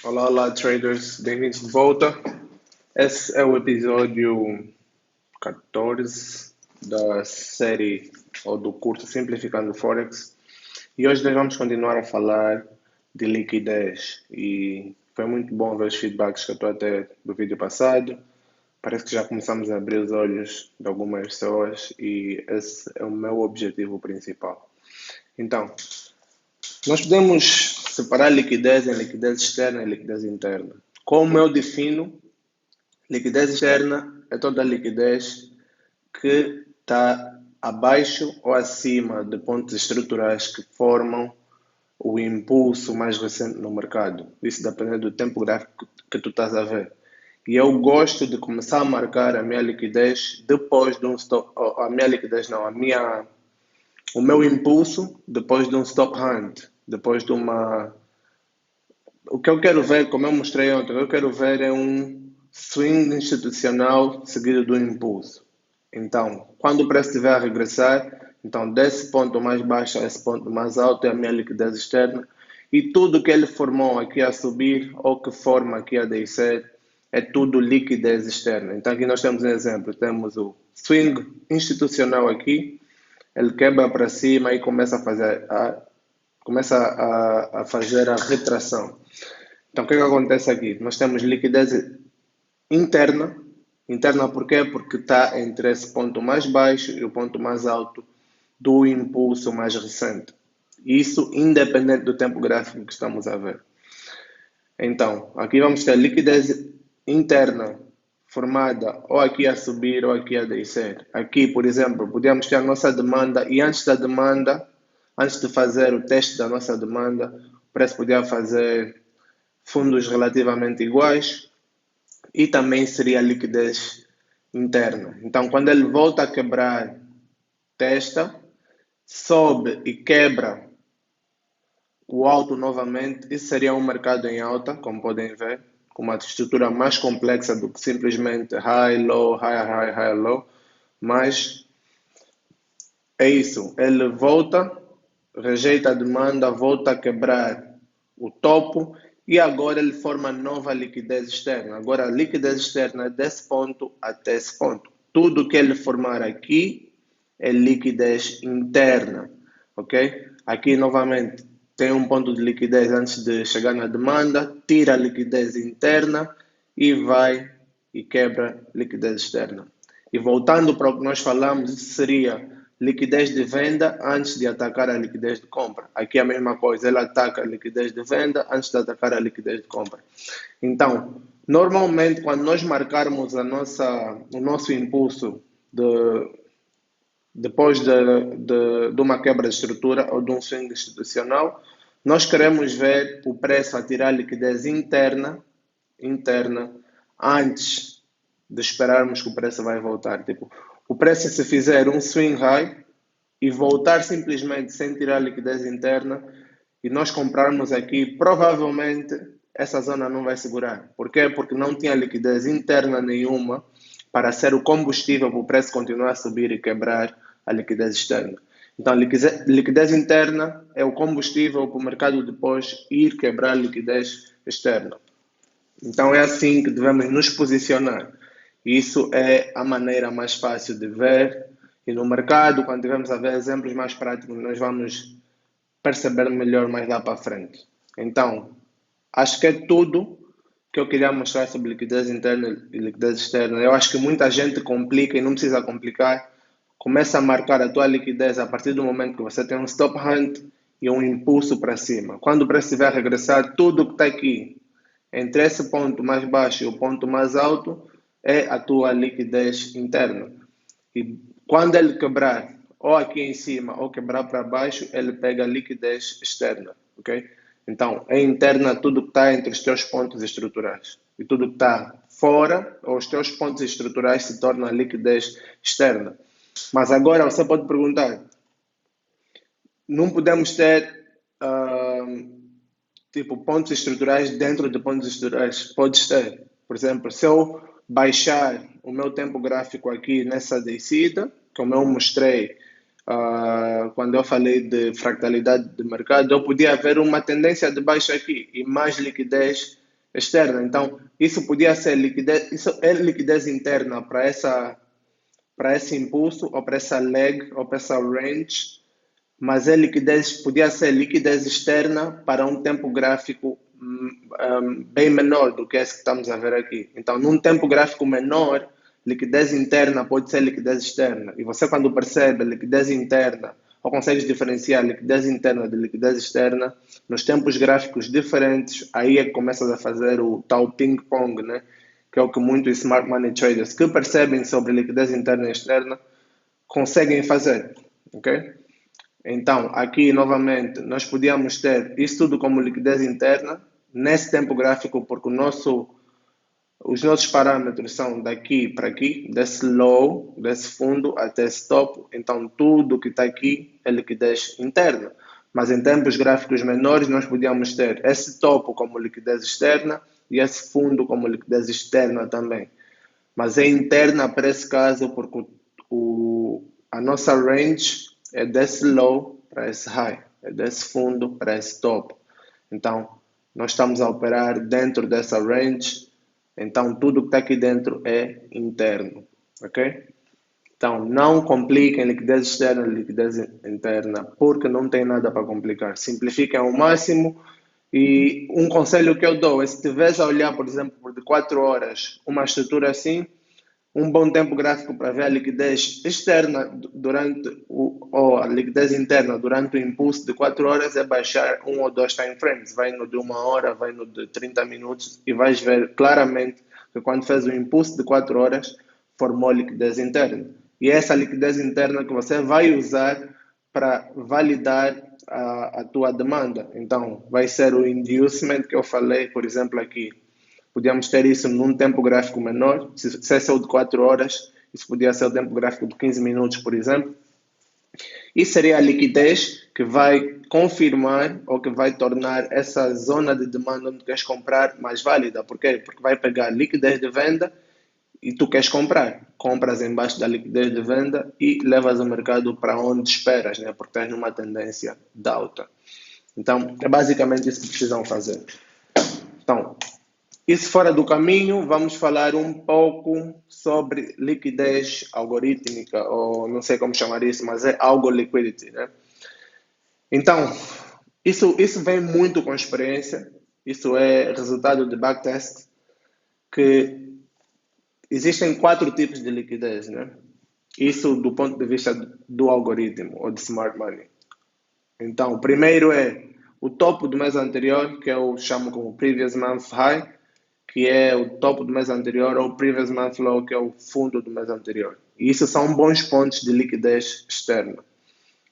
Olá, olá, traders, bem-vindos de volta. Esse é o episódio 14 da série ou do curso Simplificando Forex e hoje nós vamos continuar a falar de liquidez e foi muito bom ver os feedbacks que eu estou a ter do vídeo passado. Parece que já começamos a abrir os olhos de algumas pessoas e esse é o meu objetivo principal. Então, nós podemos separar liquidez em liquidez externa e liquidez interna. Como eu defino, liquidez externa é toda a liquidez que está abaixo ou acima de pontos estruturais que formam o impulso mais recente no mercado. Isso depende do tempo gráfico que tu estás a ver. E eu gosto de começar a marcar a minha liquidez depois de um stop, a minha liquidez não, o meu impulso depois de um stop hunt, depois de uma. O que eu quero ver, como eu mostrei ontem, o que eu quero ver é um swing institucional seguido do impulso. Então, quando o preço estiver a regressar, então desse ponto mais baixo a esse ponto mais alto é a minha liquidez externa e tudo que ele formou aqui a subir ou que forma aqui a descer é tudo liquidez externa. Então aqui nós temos um exemplo, temos o swing institucional aqui, ele quebra para cima e começa a fazer a retração. Então, o que é que acontece aqui? Nós temos liquidez interna. Interna por quê? Porque está entre esse ponto mais baixo e o ponto mais alto do impulso mais recente. Isso independente do tempo gráfico que estamos a ver. Então, aqui vamos ter liquidez interna formada ou aqui a subir ou aqui a descer. Aqui, por exemplo, podemos ter a nossa demanda e antes da demanda, antes de fazer o teste da nossa demanda, o preço podia fazer fundos relativamente iguais e também seria liquidez interna. Então, quando ele volta a quebrar, testa, sobe e quebra o alto novamente, isso seria um mercado em alta, como podem ver, com uma estrutura mais complexa do que simplesmente high, low, high, high, high, low. Mas é isso, ele volta, rejeita a demanda, volta a quebrar o topo e agora ele forma nova liquidez externa. Agora a liquidez externa é desse ponto até esse ponto. Tudo que ele formar aqui é liquidez interna, ok? Aqui novamente tem um ponto de liquidez antes de chegar na demanda, tira a liquidez interna e vai e quebra liquidez externa. E voltando para o que nós falamos, isso seria liquidez de venda antes de atacar a liquidez de compra. Aqui é a mesma coisa, ele ataca a liquidez de venda antes de atacar a liquidez de compra. Então, normalmente, quando nós marcarmos o nosso impulso depois de uma quebra de estrutura ou de um swing institucional, nós queremos ver o preço a tirar liquidez interna antes de esperarmos que o preço vai voltar. Tipo, o preço se fizer um swing high e voltar simplesmente sem tirar liquidez interna e nós comprarmos aqui, provavelmente essa zona não vai segurar. Por quê? Porque não tinha liquidez interna nenhuma para ser o combustível para o preço continuar a subir e quebrar a liquidez externa. Então, liquidez interna é o combustível para o mercado depois ir quebrar a liquidez externa. Então, é assim que devemos nos posicionar. Isso é a maneira mais fácil de ver. E no mercado, quando tivermos a ver exemplos mais práticos, nós vamos perceber melhor mais lá para frente. Então, acho que é tudo que eu queria mostrar sobre liquidez interna e liquidez externa. Eu acho que muita gente complica e não precisa complicar. Começa a marcar a tua liquidez a partir do momento que você tem um stop hunt e um impulso para cima. Quando o preço estiver a regressar, tudo que está aqui entre esse ponto mais baixo e o ponto mais alto é a tua liquidez interna. E quando ele quebrar, ou aqui em cima, ou quebrar para baixo, ele pega a liquidez externa, ok? Então, é interna tudo que está entre os teus pontos estruturais. E tudo que está fora, ou os teus pontos estruturais, se torna liquidez externa. Mas agora você pode perguntar, não podemos ter tipo pontos estruturais dentro de pontos estruturais? Pode ter. Por exemplo, se eu baixar o meu tempo gráfico aqui nessa descida, como eu mostrei quando eu falei de fractalidade de mercado, eu podia ver uma tendência de baixa aqui e mais liquidez externa. Então, isso podia ser liquidez, isso é liquidez interna para esse impulso, ou para essa leg, ou para essa range, mas é liquidez, podia ser liquidez externa para um tempo gráfico bem menor do que esse que estamos a ver aqui. Então, num tempo gráfico menor, liquidez interna pode ser liquidez externa. E você, quando percebe liquidez interna, ou consegue diferenciar liquidez interna de liquidez externa, nos tempos gráficos diferentes, aí é que começas a fazer o tal ping-pong, né? Que é o que muitos smart money traders que percebem sobre liquidez interna e externa conseguem fazer, ok? Então, aqui novamente, nós podíamos ter isso tudo como liquidez interna nesse tempo gráfico, porque os nossos parâmetros são daqui para aqui, desse low, desse fundo até esse topo. Então, tudo que está aqui é liquidez interna. Mas em tempos gráficos menores, nós podíamos ter esse topo como liquidez externa e esse fundo como liquidez externa também. Mas é interna para esse caso, porque a nossa range é desse low para esse high, é desse fundo para esse topo. Então, nós estamos a operar dentro dessa range, então tudo que está aqui dentro é interno, ok? Então, não compliquem liquidez externa e liquidez interna, porque não tem nada para complicar. Simplifiquem ao máximo. E um conselho que eu dou é, se estiveres a olhar, por exemplo, por de 4 horas, uma estrutura assim, um bom tempo gráfico para ver a liquidez externa durante ou a liquidez interna durante o impulso de 4 horas é baixar um ou dois time frames. Vai no de 1 hora, vai no de 30 minutos e vais ver claramente que quando fez o impulso de 4 horas, formou liquidez interna. E é essa liquidez interna que você vai usar para validar a tua demanda. Então, vai ser o inducement que eu falei, por exemplo, aqui. Podíamos ter isso num tempo gráfico menor, se é de 4 horas, isso podia ser o tempo gráfico de 15 minutos, por exemplo. E seria a liquidez que vai confirmar ou que vai tornar essa zona de demanda onde queres comprar mais válida. Por quê? Porque vai pegar liquidez de venda e tu queres comprar. Compras embaixo da liquidez de venda e levas o mercado para onde esperas, né? Porque estás numa tendência de alta. Então, é basicamente isso que precisam fazer. Então, isso fora do caminho, vamos falar um pouco sobre liquidez algorítmica, ou não sei como chamar isso, mas é algo liquidity, né? Então, isso vem muito com experiência, isso é resultado de backtest, que existem 4 tipos de liquidez, né? Isso do ponto de vista do algoritmo, ou de smart money. Então, o primeiro é o topo do mês anterior, que eu chamo como previous month high, que é o topo do mês anterior, ou previous month low, que é o fundo do mês anterior. E isso são bons pontos de liquidez externa.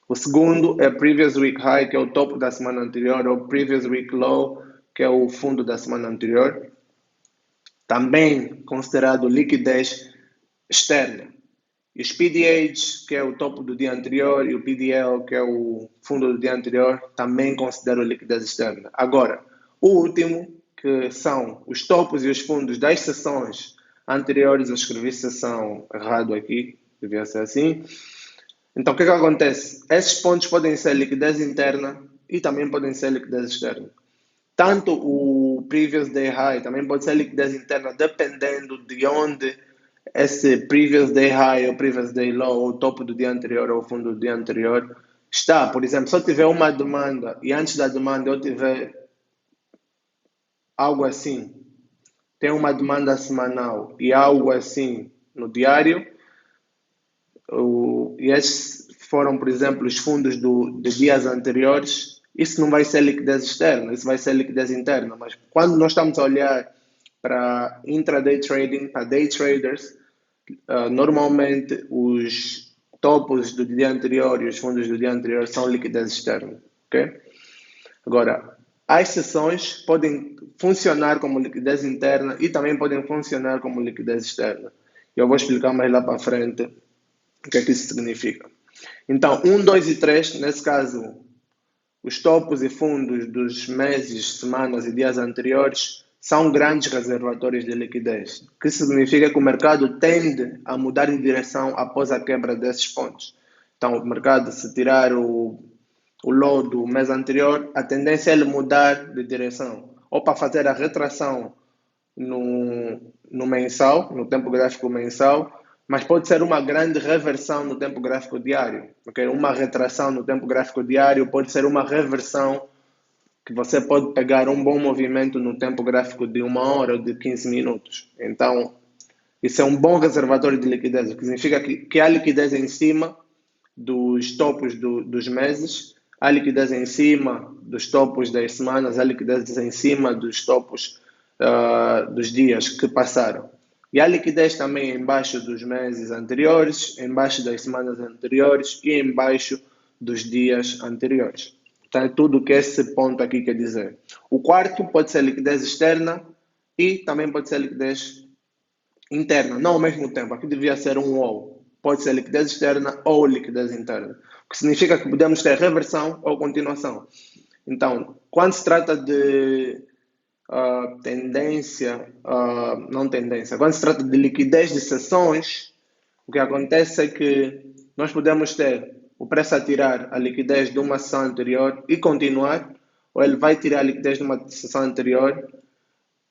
O segundo é previous week high, que é o topo da semana anterior, ou previous week low, que é o fundo da semana anterior. Também considerado liquidez externa. E os PDH, que é o topo do dia anterior, e o PDL, que é o fundo do dia anterior, também considero liquidez externa. Agora, o último, que são os topos e os fundos das sessões anteriores, eu escrevi sessão errado aqui, devia ser assim. Então, o que acontece? Esses pontos podem ser liquidez interna e também podem ser liquidez externa. Tanto o previous day high também pode ser liquidez interna, dependendo de onde esse previous day high ou previous day low, ou o topo do dia anterior ou o fundo do dia anterior, está. Por exemplo, se eu tiver uma demanda e antes da demanda eu tiver algo assim, tem uma demanda semanal e algo assim no diário, e esses foram, por exemplo, os fundos de dias anteriores, isso não vai ser liquidez externa, isso vai ser liquidez interna. Mas quando nós estamos a olhar para intraday trading, para day traders, normalmente os topos do dia anterior e os fundos do dia anterior são liquidez externa. Okay? Agora, as sessões podem funcionar como liquidez interna e também podem funcionar como liquidez externa. Eu vou explicar mais lá para frente o que é que isso significa. Então, 1, 2 e 3, nesse caso, os topos e fundos dos meses, semanas e dias anteriores são grandes reservatórios de liquidez, que significa que o mercado tende a mudar de direção após a quebra desses pontos. Então, o mercado, se tirar o low do mês anterior, a tendência é ele mudar de direção, ou para fazer a retração no mensal, no tempo gráfico mensal, mas pode ser uma grande reversão no tempo gráfico diário. Okay? Uma retração no tempo gráfico diário pode ser uma reversão que você pode pegar um bom movimento no tempo gráfico de 1 hora ou de 15 minutos. Então, isso é um bom reservatório de liquidez, o que significa que há liquidez em cima dos topos dos meses, há liquidez em cima dos topos das semanas, há liquidez em cima dos topos dos dias que passaram. E há liquidez também embaixo dos meses anteriores, embaixo das semanas anteriores e embaixo dos dias anteriores. Então, é tudo o que esse ponto aqui quer dizer. O quarto pode ser liquidez externa e também pode ser liquidez interna, não ao mesmo tempo. Aqui devia ser um ou. Pode ser liquidez externa ou liquidez interna. O que significa que podemos ter reversão ou continuação. Então, quando se trata de não tendência, quando se trata de liquidez de sessões, o que acontece é que nós podemos ter o preço a tirar a liquidez de uma sessão anterior e continuar, ou ele vai tirar a liquidez de uma sessão anterior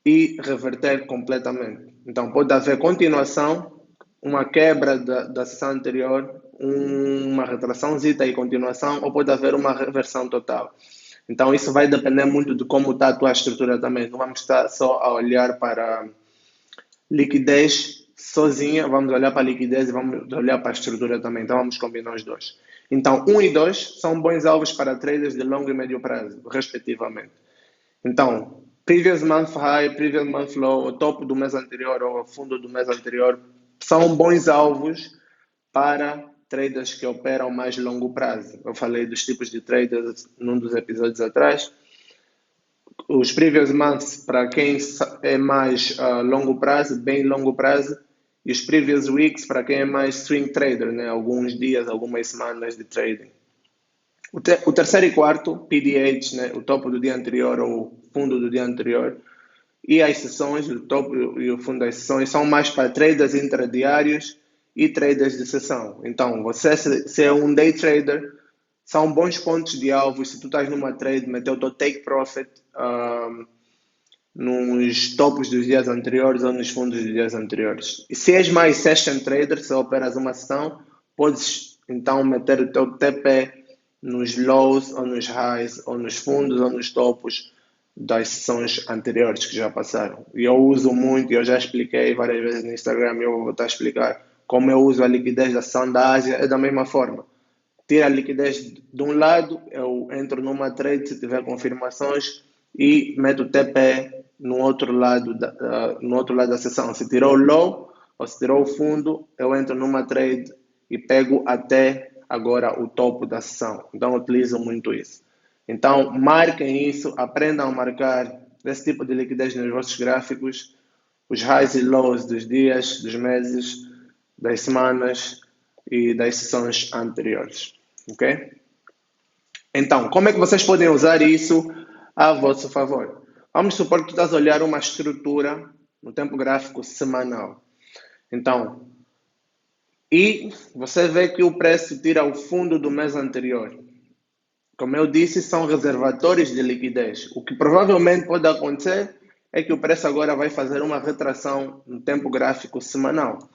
e reverter completamente. Então, pode haver continuação, uma quebra da sessão anterior, uma retraçãozita e continuação, ou pode haver uma reversão total. Então, isso vai depender muito de como está a tua estrutura também. Não vamos estar só a olhar para liquidez sozinha, vamos olhar para a liquidez e vamos olhar para a estrutura também. Então, vamos combinar os dois. Então, 1 e 2 são bons alvos para traders de longo e médio prazo, respectivamente. Então, previous month high, previous month low, o topo do mês anterior ou o fundo do mês anterior são bons alvos para traders que operam mais longo prazo. Eu falei dos tipos de traders num dos episódios atrás. Os previous months para quem é mais longo prazo, bem longo prazo, e os previous weeks para quem é mais swing trader, né? Alguns dias, algumas semanas de trading. O terceiro e quarto, PDH, né? O topo do dia anterior ou o fundo do dia anterior, e as sessões, o topo e o fundo das sessões, são mais para traders intradiários e traders de sessão. Então, você se é um day trader, são bons pontos de alvo. Se tu estás numa trade, meter o teu take profit nos topos dos dias anteriores ou nos fundos dos dias anteriores. E se és mais session trader, se operas uma sessão, podes então meter o teu TP nos lows ou nos highs ou nos fundos ou nos topos das sessões anteriores que já passaram. E eu uso muito, eu já expliquei várias vezes no Instagram, eu vou voltar a explicar como eu uso a liquidez da sessão da Ásia, é da mesma forma. Tira a liquidez de um lado, eu entro numa trade se tiver confirmações e meto o TP no outro lado da sessão. Se tirou o low ou se tirou o fundo, eu entro numa trade e pego até agora o topo da sessão. Então, eu utilizo muito isso. Então, marquem isso, aprendam a marcar esse tipo de liquidez nos vossos gráficos, os highs e lows dos dias, dos meses, das semanas e das sessões anteriores. Ok? Então, como é que vocês podem usar isso a vosso favor? Vamos supor que tu estás a olhar uma estrutura no tempo gráfico semanal. Então, e você vê que o preço tira o fundo do mês anterior. Como eu disse, são reservatórios de liquidez. O que provavelmente pode acontecer é que o preço agora vai fazer uma retração no tempo gráfico semanal.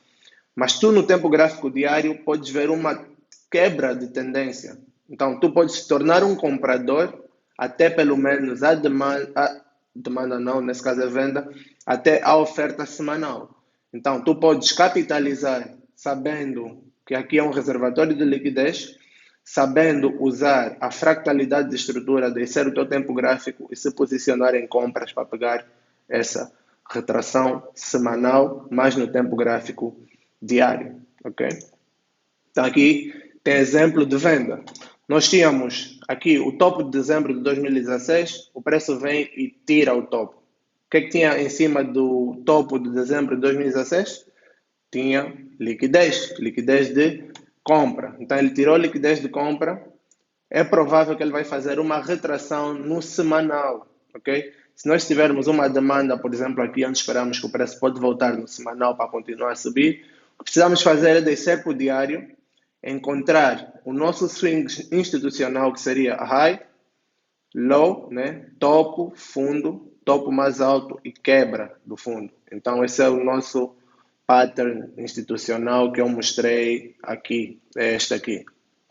Mas tu, no tempo gráfico diário, podes ver uma quebra de tendência. Então, tu podes se tornar um comprador até pelo menos a demanda não, nesse caso é venda, até a oferta semanal. Então, tu podes capitalizar sabendo que aqui é um reservatório de liquidez, sabendo usar a fractalidade de estrutura, descer o teu tempo gráfico e se posicionar em compras para pegar essa retração semanal, mas no tempo gráfico diário, ok? Então aqui tem exemplo de venda. Nós tínhamos aqui o topo de dezembro de 2016, o preço vem e tira o topo. O que é que tinha em cima do topo de dezembro de 2016? Tinha liquidez de compra. Então ele tirou liquidez de compra, é provável que ele vai fazer uma retração no semanal, ok? Se nós tivermos uma demanda, por exemplo, aqui onde esperamos que o preço pode voltar no semanal para continuar a subir, o que precisamos fazer é descer para o diário, encontrar o nosso swing institucional, que seria high, low, né? Topo, fundo, topo mais alto e quebra do fundo. Então, esse é o nosso pattern institucional que eu mostrei aqui, é este aqui,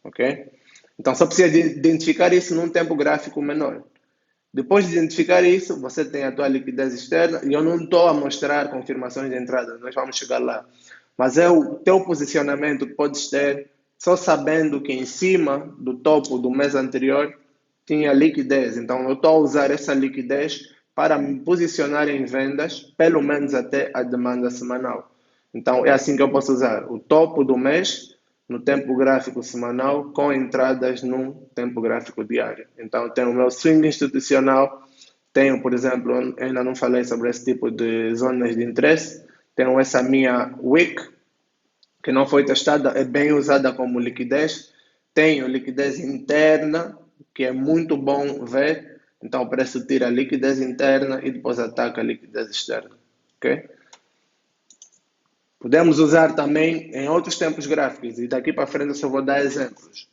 ok? Então, só precisa de identificar isso num tempo gráfico menor. Depois de identificar isso, você tem a tua liquidez externa, e eu não estou a mostrar confirmações de entrada, nós vamos chegar lá. Mas é o teu posicionamento que podes ter só sabendo que em cima do topo do mês anterior tinha liquidez. Então, eu estou a usar essa liquidez para me posicionar em vendas, pelo menos até a demanda semanal. Então, é assim que eu posso usar o topo do mês no tempo gráfico semanal com entradas no tempo gráfico diário. Então, tenho o meu swing institucional, tenho, por exemplo, ainda não falei sobre esse tipo de zonas de interesse, tenho essa minha wick, que não foi testada, é bem usada como liquidez, tenho liquidez interna, que é muito bom ver, então o preço tira a liquidez interna e depois ataca a liquidez externa, ok? Podemos usar também em outros tempos gráficos, e daqui para frente eu só vou dar exemplos.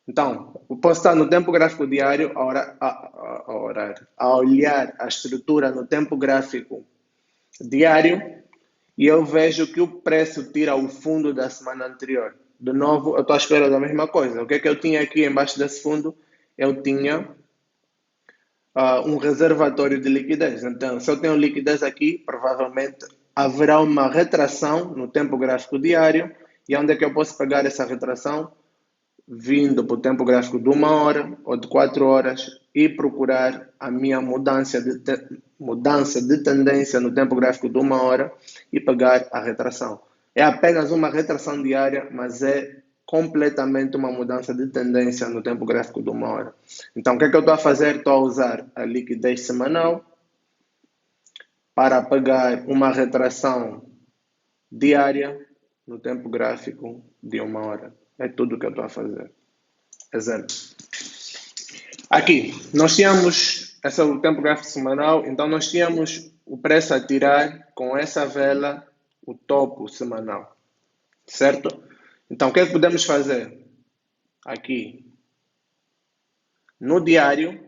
Então, eu posso estar no tempo gráfico diário a olhar a estrutura no tempo gráfico diário e eu vejo que o preço tira o fundo da semana anterior. De novo, eu estou à espera da mesma coisa. O que é que eu tinha aqui embaixo desse fundo? Eu tinha um reservatório de liquidez. Então, se eu tenho liquidez aqui, provavelmente haverá uma retração no tempo gráfico diário. E onde é que eu posso pegar essa retração? Vindo para o tempo gráfico de 1 hora ou de 4 horas e procurar a minha mudança de tendência no tempo gráfico de 1 hora e pegar a retração. É apenas uma retração diária, mas é completamente uma mudança de tendência no tempo gráfico de 1 hora. Então, o que é que eu estou a fazer? Estou a usar a liquidez semanal para pegar uma retração diária no tempo gráfico de 1 hora. É tudo o que eu estou a fazer. Exemplo. Aqui, nós tínhamos, esse é o tempo gráfico semanal, então nós tínhamos o preço a tirar com essa vela, o topo semanal. Certo? Então, o que é que podemos fazer? Aqui, no diário,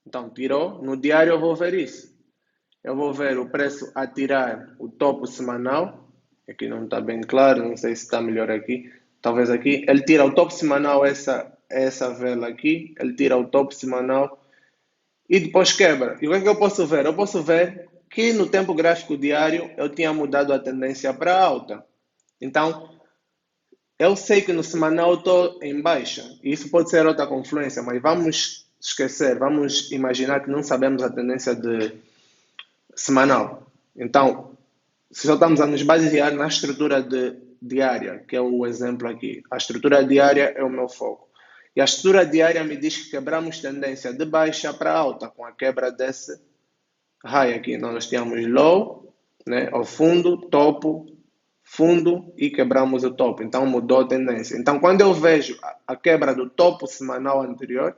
então tirou, no diário eu vou ver isso. Eu vou ver o preço a tirar o topo semanal, aqui não está bem claro, não sei se está melhor aqui, talvez aqui. Ele tira o topo semanal, essa vela aqui, ele tira o topo semanal e depois quebra. E o que é que eu posso ver? Eu posso ver que no tempo gráfico diário eu tinha mudado a tendência para alta. Então, eu sei que no semanal eu estou em baixa. Isso pode ser outra confluência, mas vamos esquecer, vamos imaginar que não sabemos a tendência de semanal. Então, se só estamos a nos basear na estrutura diária, que é o exemplo aqui. A estrutura diária é o meu foco. E a estrutura diária me diz que quebramos tendência de baixa para alta, com a quebra desse high aqui. Então, nós tínhamos low, né, ao fundo, topo, fundo e quebramos o topo. Então, mudou a tendência. Então, quando eu vejo a quebra do topo semanal anterior,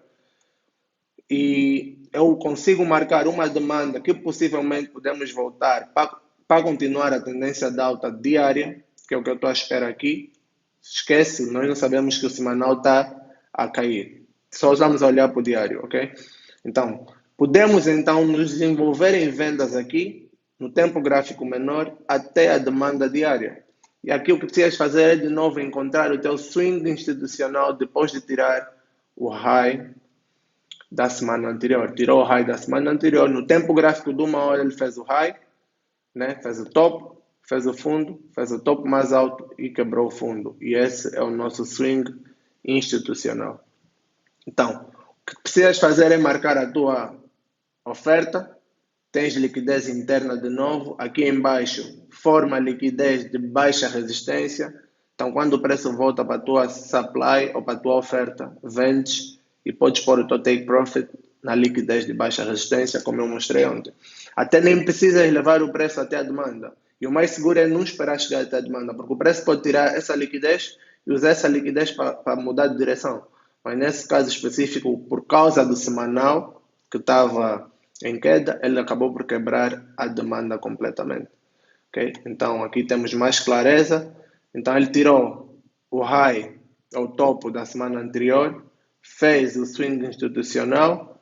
e eu consigo marcar uma demanda que possivelmente podemos voltar para continuar a tendência de alta diária, que é o que eu estou à espera aqui. Esquece, nós não sabemos que o semanal está a cair. Só vamos olhar para o diário, ok? Então, podemos então nos desenvolver em vendas aqui, no tempo gráfico menor, até a demanda diária. E aqui o que precisas fazer é de novo encontrar o teu swing institucional depois de tirar o high da semana anterior. Tirou o high da semana anterior. No tempo gráfico de 1 hora ele fez o high, né? Fez o top, fez o fundo, fez o topo mais alto e quebrou o fundo. E esse é o nosso swing institucional. Então, o que precisas fazer é marcar a tua oferta. Tens liquidez interna de novo. Aqui embaixo forma liquidez de baixa resistência. Então, quando o preço volta para a tua supply ou para a tua oferta, vendes e podes pôr o teu take profit na liquidez de baixa resistência, como eu mostrei ontem. Até nem precisas levar o preço até a demanda. E o mais seguro é não esperar chegar até a demanda, porque o preço pode tirar essa liquidez e usar essa liquidez para mudar de direção. Mas nesse caso específico, por causa do semanal, que estava em queda, ele acabou por quebrar a demanda completamente. Okay? Então, aqui temos mais clareza. Então, ele tirou o high, o topo da semana anterior, fez o swing institucional,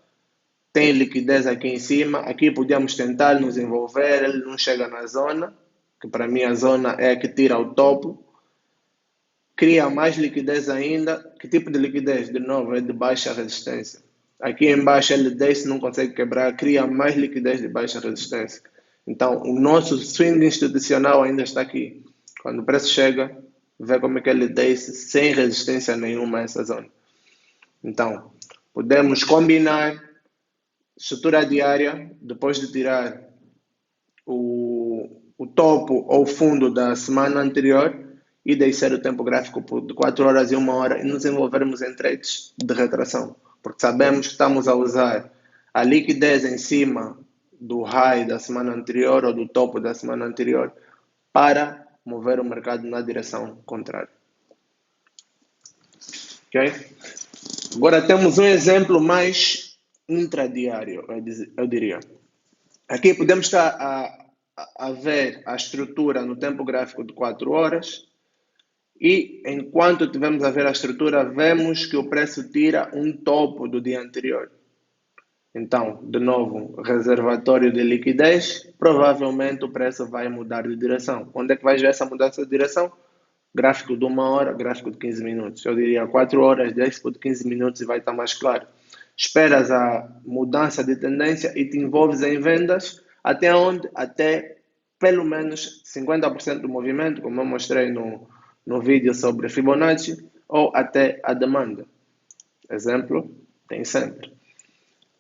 tem liquidez aqui em cima, aqui podíamos tentar nos envolver, ele não chega na zona, que para mim a zona é a que tira o topo, cria mais liquidez ainda. Que tipo de liquidez? De novo, é de baixa resistência. Aqui embaixo ele desce, não consegue quebrar, cria mais liquidez de baixa resistência. Então, o nosso swing institucional ainda está aqui. Quando o preço chega, vê como é que ele desce sem resistência nenhuma a essa zona. Então, podemos combinar estrutura diária, depois de tirar o topo ou fundo da semana anterior e descer o tempo gráfico de 4 horas e 1 hora e nos envolvermos em trades de retração. Porque sabemos que estamos a usar a liquidez em cima do high da semana anterior ou do topo da semana anterior para mover o mercado na direção contrária. Ok? Agora temos um exemplo mais intradiário, eu diria. Aqui podemos estar a ver a estrutura no tempo gráfico de 4 horas e enquanto estivermos a ver a estrutura, vemos que o preço tira um topo do dia anterior. Então, de novo, reservatório de liquidez, provavelmente o preço vai mudar de direção. Onde é que vai ver essa mudança de direção? Gráfico de 1 hora, gráfico de 15 minutos. Eu diria 4 horas, 10 por 15 minutos e vai estar mais claro. Esperas a mudança de tendência e te envolves em vendas até onde? Até pelo menos 50% do movimento, como eu mostrei no vídeo sobre Fibonacci, ou até a demanda. Exemplo, tem sempre.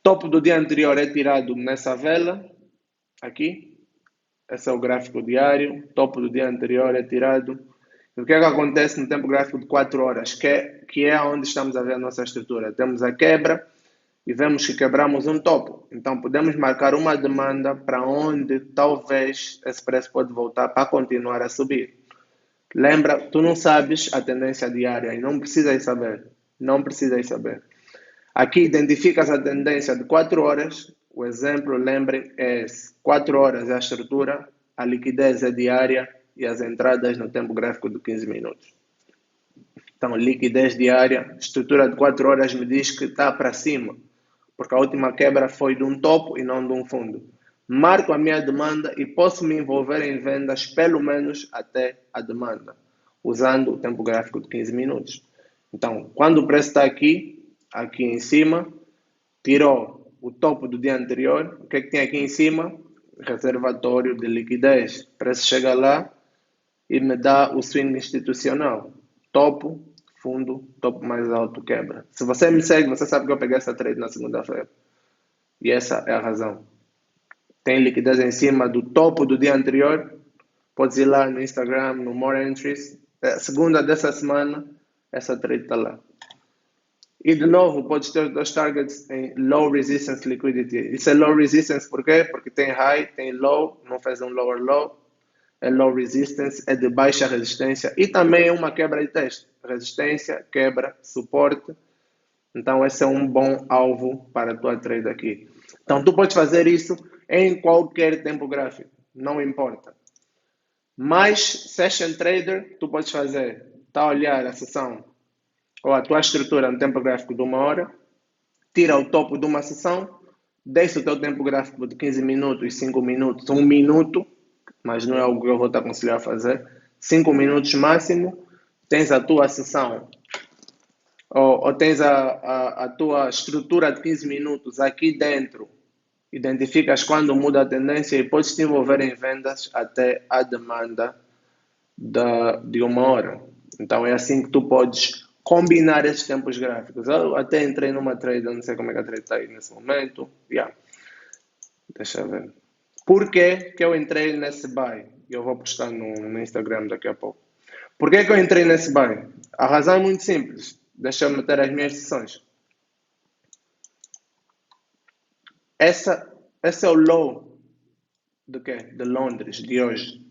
Topo do dia anterior é tirado nessa vela, aqui. Esse é o gráfico diário. Topo do dia anterior é tirado. E o que é que acontece no tempo gráfico de 4 horas? Que é onde estamos a ver a nossa estrutura. Temos a quebra e vemos que quebramos um topo. Então, podemos marcar uma demanda para onde talvez esse preço pode voltar para continuar a subir. Lembra, tu não sabes a tendência diária e não precisas saber. Não precisas saber. Aqui identificas a tendência de 4 horas. O exemplo, lembrem, é esse. 4 horas é a estrutura, a liquidez é diária e as entradas no tempo gráfico de 15 minutos. Então, liquidez diária, estrutura de 4 horas me diz que está para cima, porque a última quebra foi de um topo e não de um fundo. Marco a minha demanda e posso me envolver em vendas pelo menos até a demanda, usando o tempo gráfico de 15 minutos. Então, quando o preço está aqui em cima, tirou o topo do dia anterior, o que é que tem aqui em cima? Reservatório de liquidez. O preço chega lá e me dá o swing institucional. Topo, fundo, topo mais alto, quebra. Se você me segue, você sabe que eu peguei essa trade na segunda-feira. E essa é a razão. Tem liquidez em cima do topo do dia anterior. Podes ir lá no Instagram, no More Entries. Segunda dessa semana, essa trade está lá. E de novo, podes ter dois targets em low resistance liquidity. Isso é low resistance por quê? Porque tem high, tem low, não faz um lower low. É low resistance, é de baixa resistência e também é uma quebra de teste. Resistência, quebra, suporte. Então esse é um bom alvo para a tua trade aqui. Então tu podes fazer isso em qualquer tempo gráfico, não importa. Mas Session Trader, tu podes fazer, está a olhar a sessão ou a tua estrutura no tempo gráfico de 1 hora, tira o topo de uma sessão, deixa o teu tempo gráfico de 15 minutos, 5 minutos, 1 minuto, mas não é algo que eu vou te aconselhar a fazer. 5 minutos máximo, tens a tua sessão, ou tens a tua estrutura de 15 minutos aqui dentro, identificas quando muda a tendência e podes te envolver em vendas até a demanda de 1 hora. Então é assim que tu podes combinar esses tempos gráficos. Eu até entrei numa trade, eu não sei como é que a trade está aí nesse momento. Deixa eu ver. Por que eu entrei nesse buy? Eu vou postar no Instagram daqui a pouco. Por que eu entrei nesse buy? A razão é muito simples. Deixa eu meter as minhas sessões. Esse é o low de quê? De Londres, de hoje.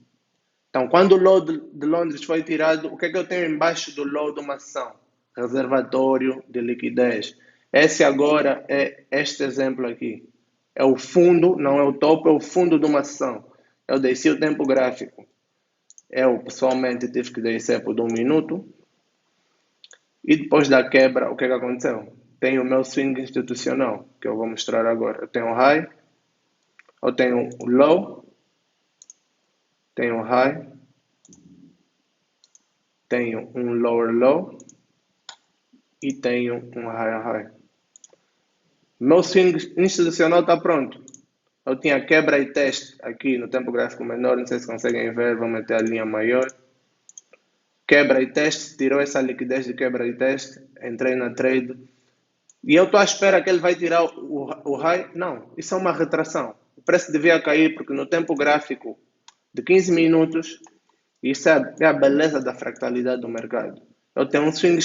Então, quando o low de Londres foi tirado, o que eu tenho embaixo do low de uma sessão? Reservatório de liquidez. Esse agora é este exemplo aqui. É o fundo, não é o topo, é o fundo de uma sessão. Eu desci o tempo gráfico. Eu, pessoalmente, tive que descer por 1 minuto. E depois da quebra, o que aconteceu? tenho o meu swing institucional, que eu vou mostrar agora. Eu tenho o high, eu tenho o low, tenho o high, tenho um lower low e tenho um higher high. Meu swing institucional está pronto. Eu tinha quebra e teste aqui no tempo gráfico menor, não sei se conseguem ver, vou meter a linha maior. Quebra e teste, tirou essa liquidez de quebra e teste, entrei na trade. E eu estou à espera que ele vai tirar o high. Não, isso é uma retração. O preço devia cair porque no tempo gráfico de 15 minutos, isso é a beleza da fractalidade do mercado. Eu tenho um swing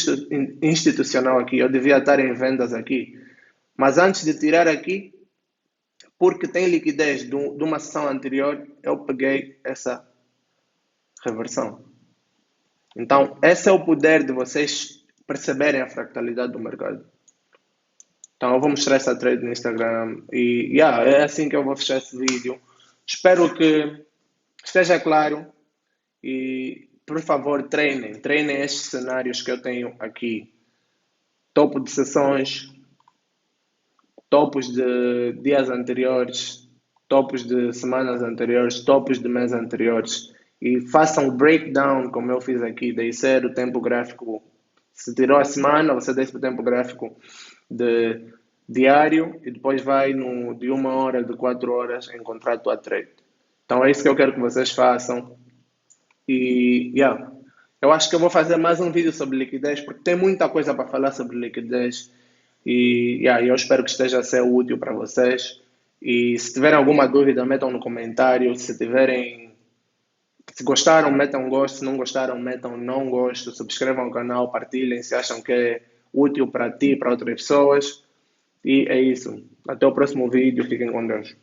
institucional aqui, eu devia estar em vendas aqui. Mas antes de tirar aqui, porque tem liquidez de uma sessão anterior, eu peguei essa reversão. Então, esse é o poder de vocês perceberem a fractalidade do mercado. Então, eu vou mostrar essa trade no Instagram e é assim que eu vou fechar esse vídeo. Espero que esteja claro e, por favor, treinem estes cenários que eu tenho aqui. Topo de sessões, topos de dias anteriores, topos de semanas anteriores, topos de meses anteriores e façam o breakdown como eu fiz aqui, daí ser o tempo gráfico. Se tirou a semana, você desce para o tempo gráfico de diário e depois vai no de 1 hora, de 4 horas encontrar a tua trade. Então é isso que eu quero que vocês façam. E eu acho que eu vou fazer mais um vídeo sobre liquidez, porque tem muita coisa para falar sobre liquidez. E eu espero que esteja a ser útil para vocês. E se tiverem alguma dúvida, metam no comentário. Se gostaram, metam um gosto. Se não gostaram, metam não gosto. Subscrevam o canal, partilhem se acham que é útil para ti e para outras pessoas. E é isso. Até o próximo vídeo. Fiquem com Deus.